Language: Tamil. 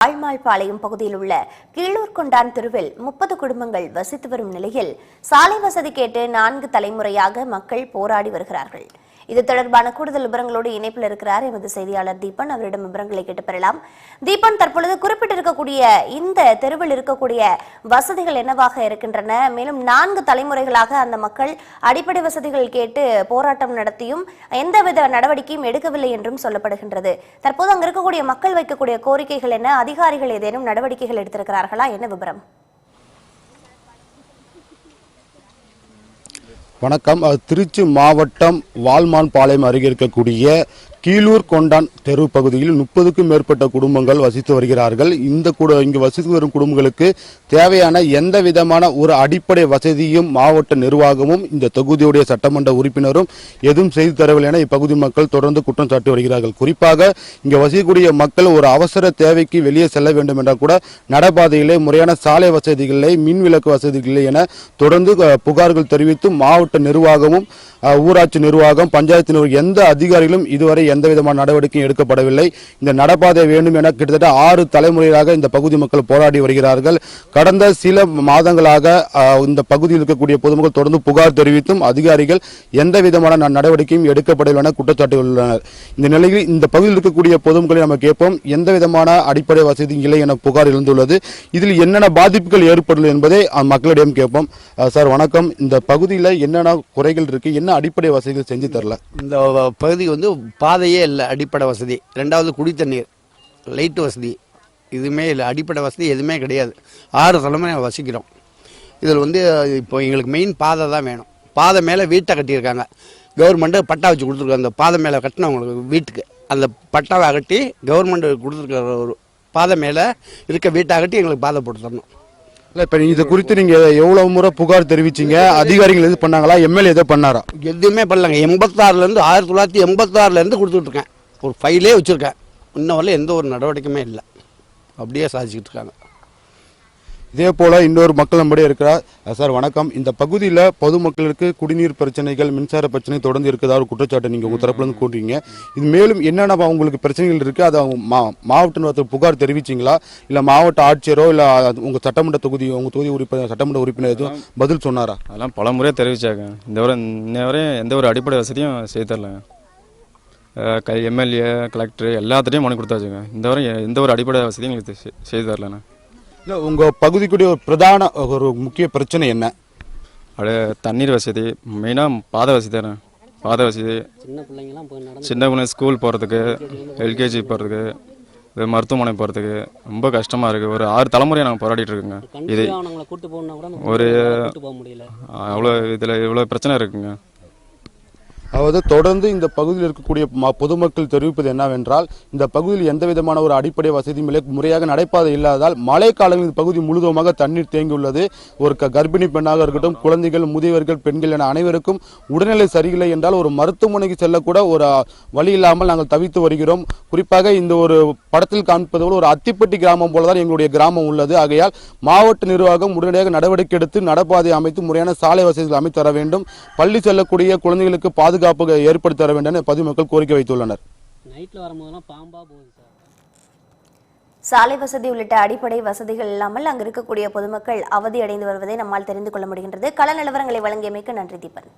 ஆழ்மாள்பாளையம் பகுதியில் உள்ள கீழூர்கொண்டான் தெருவில் 30 குடும்பங்கள் வசித்து வரும் நிலையில் சாலை வசதி கேட்டு 4 தலைமுறையாக மக்கள் போராடி வருகிறார்கள். இது தொடர்பான கூடுதல் விவரங்களோடு இணைப்பில் இருக்கிறார் எமது செய்தியாளர் தீபன். அவரிடம் விவரங்களை கேட்டு பெறலாம். தீபன், தற்பொழுது குறிப்பிட்டிருக்கக்கூடிய இந்த தெருவில் இருக்கக்கூடிய வசதிகள் என்னவாக இருக்கின்றன? மேலும் 4 தலைமுறைகளாக அந்த மக்கள் அடிப்படை வசதிகள் கேட்டு போராட்டம் நடத்தியும் எந்தவித நடவடிக்கையும் எடுக்கவில்லை என்றும் சொல்லப்படுகின்றது. தற்போது அங்கு இருக்கக்கூடிய மக்கள் வைக்கக்கூடிய கோரிக்கைகள் என்ன? அதிகாரிகள் ஏதேனும் நடவடிக்கைகள் எடுத்திருக்கிறார்களா? என்ன விவரம்? வணக்கம். திருச்சி மாவட்டம் வால்மான்பாளையம் அருகே இருக்கக்கூடிய கீழூர்கொண்டான் தெரு பகுதியில் 30க்கும் மேற்பட்ட குடும்பங்கள் வசித்து வருகிறார்கள். இங்கு வசித்து வரும் குடும்பங்களுக்கு தேவையான எந்த விதமான ஒரு அடிப்படை வசதியும் மாவட்ட நிர்வாகமும் இந்த தொகுதியுடைய சட்டமன்ற உறுப்பினரும் எதுவும் செய்து தரவில்லை என இப்பகுதி மக்கள் தொடர்ந்து குற்றம் சாட்டி வருகிறார்கள். குறிப்பாக இங்கு வசிக்கக்கூடிய மக்கள் ஒரு அவசர தேவைக்கு வெளியே செல்ல வேண்டும் என்றால் கூட நடைபாதையிலே முறையான சாலை வசதிகளை மின் விளக்கு வசதிகளை என தொடர்ந்து புகார்கள் தெரிவித்து மாவட்ட நிர்வாகமும் ஊராட்சி நிர்வாகம் பஞ்சாயத்து நிர்வாகம் எந்த அதிகாரிகளும் இதுவரை எந்த விதமான நடவடிக்கையும் எடுக்கப்படவில்லை. இந்த நடப்பாதை வேண்டும் என கிட்டத்தட்ட 6 தலைமுறையாக இந்த பகுதி மக்கள் போராடி வருகிறார்கள். கடந்த சில மாதங்களாக இந்த பகுதியில் இருக்கக்கூடிய பொதுமக்கள் தொடர்ந்து புகார் தெரிவித்தும் அதிகாரிகள் எந்த விதமான நடவடிக்கையும் எடுக்கப்படவில்லை என குற்றச்சாட்டுள்ளனர். இந்த நிலையில் இந்த பகுதியில் இருக்கக்கூடிய பொதுமக்களை நம்ம கேட்போம், எந்த விதமான அடிப்படை வசதி இல்லை என புகார் எழுந்துள்ளது. இதில் என்னென்ன பாதிப்புகள் ஏற்படுது என்பதை மக்களிடம் கேட்போம். சார் வணக்கம். இந்த பகுதியில் என்னென்ன குறைகள் இருக்கு, என்ன அடிப்படை வசதிகள் செஞ்சு தரல? இந்த பகுதி பாதையே இல்லை, அடிப்படை வசதி. 2வது குடி தண்ணீர், லைட்டு வசதி இதுவுமே இல்லை, அடிப்படை வசதி எதுவுமே கிடையாது. 6 தலைமுறை வசிக்கிறோம். இதில் இப்போ எங்களுக்கு மெயின் பாதை தான் வேணும். பாதை மேலே வீட்டை கட்டியிருக்காங்க. கவர்மெண்ட்டு பட்டா வச்சு கொடுத்துருக்காங்க. அந்த பாதை மேலே கட்டினவங்களுக்கு வீட்டுக்கு அந்த பட்டாவை அகட்டி கவர்மெண்ட் கொடுத்துருக்க ஒரு பாதை மேலே இருக்க வீட்டை அகட்டி எங்களுக்கு பாதை போட்டு தரணும். இல்லை, இப்போ இது குறித்து நீங்கள் எவ்வளோ முறை புகார் தெரிவிச்சிங்க? அதிகாரிகள் எது பண்ணாங்களா? எம்எல்ஏ எதை பண்ணாரா? எதுவுமே பண்ணலங்க. 1986 கொடுத்துட்ருக்கேன். ஒரு ஃபைலே வச்சுருக்கேன். இன்னும் வரல எந்த ஒரு நடவடிக்கையுமே இல்லை. அப்படியே சாதிச்சுக்கிட்டு இருக்காங்க. இதே போல இன்னொரு மக்கள் நம்முடைய இருக்கிறார். சார் வணக்கம். இந்த பகுதியில் பொதுமக்களுக்கு குடிநீர் பிரச்சனைகள் மின்சார பிரச்சனை தொடர்ந்து இருக்குதா ஒரு குற்றச்சாட்டை நீங்கள் உங்கள் தரப்புலேருந்து கூட்டுறீங்க. இது மேலும் என்னென்ன உங்களுக்கு பிரச்சனைகள் இருக்குது, அதை மாவட்ட நிர்வாகத்துக்கு புகார் தெரிவிச்சிங்களா? இல்லை மாவட்ட ஆட்சியரோ இல்லை உங்கள் சட்டமன்ற தொகுதி உறுப்பினர் சட்டமன்ற உறுப்பினர் எதுவும் பதில் சொன்னாரா? அதெல்லாம் பல முறையாக தெரிவிச்சாங்க. இன்ன வரை எந்த ஒரு அடிப்படை வசதியும் செய்து தரலங்க. எம்எல்ஏ கலெக்டர் எல்லாத்துலேயும் மனு கொடுத்தாச்சுங்க. இந்த வரை எந்த ஒரு அடிப்படை வசதியும் எங்களுக்கு செய்து தரலண்ணா. இல்லை, உங்கள் பகுதிக்குரிய ஒரு பிரதான ஒரு முக்கிய பிரச்சனை என்ன? அப்படியே தண்ணீர் வசதி, மெயினாக பாதை வசதி தானே. பாதை வசதி, சின்ன பிள்ளை ஸ்கூல் போகிறதுக்கு, எல்கேஜி போகிறதுக்கு, இது மருத்துவமனை போகிறதுக்கு ரொம்ப கஷ்டமாக இருக்குது. ஒரு 6 தலைமுறையாக நாங்கள் போராடிட்டு இருக்கோங்க. இது ஒரு அவ்வளோ இதில் இவ்வளோ பிரச்சனை இருக்குங்க. அதாவது தொடர்ந்து இந்த பகுதியில் இருக்கக்கூடிய பொதுமக்கள் தெரிவிப்பது என்னவென்றால், இந்த பகுதியில் எந்த விதமான ஒரு அடிப்படை வசதியும் இல்லை, முறையாக நடைபாதை இல்லாததால் மழை காலங்களில் இந்த பகுதி முழுவதுமாக தண்ணீர் தேங்கியுள்ளது. ஒரு கர்ப்பிணி பெண்ணாக இருக்கட்டும், குழந்தைகள், முதியவர்கள், பெண்கள் என அனைவருக்கும் உடல்நிலை சரியில்லை என்றால் ஒரு மருத்துவமனைக்கு செல்லக்கூட ஒரு வழி இல்லாமல் நாங்கள் தவித்து வருகிறோம். குறிப்பாக இந்த ஒரு படத்தில் காண்பது போல ஒரு அத்திப்பட்டி கிராமம் போலதான் எங்களுடைய கிராமம் உள்ளது. ஆகையால் மாவட்ட நிர்வாகம் உடனடியாக நடவடிக்கை எடுத்து நடப்பாதை அமைத்து முறையான சாலை வசதிகள் அமைத்து தர வேண்டும். பள்ளி செல்லக்கூடிய குழந்தைகளுக்கு பாதுகாப்பு ஏற்படுத்தி தர வேண்டும் என பொதுமக்கள் கோரிக்கை வைத்துள்ளனர். சாலை வசதி உள்ளிட்ட அடிப்படை வசதிகள் இல்லாமல் அங்கு இருக்கக்கூடிய பொதுமக்கள் அவதியடைந்து வருவதை நம்மால் தெரிந்து கொள்ள முடிகின்றது. கள நிலவரங்களை வழங்கியமைக்கு நன்றி தீபன்.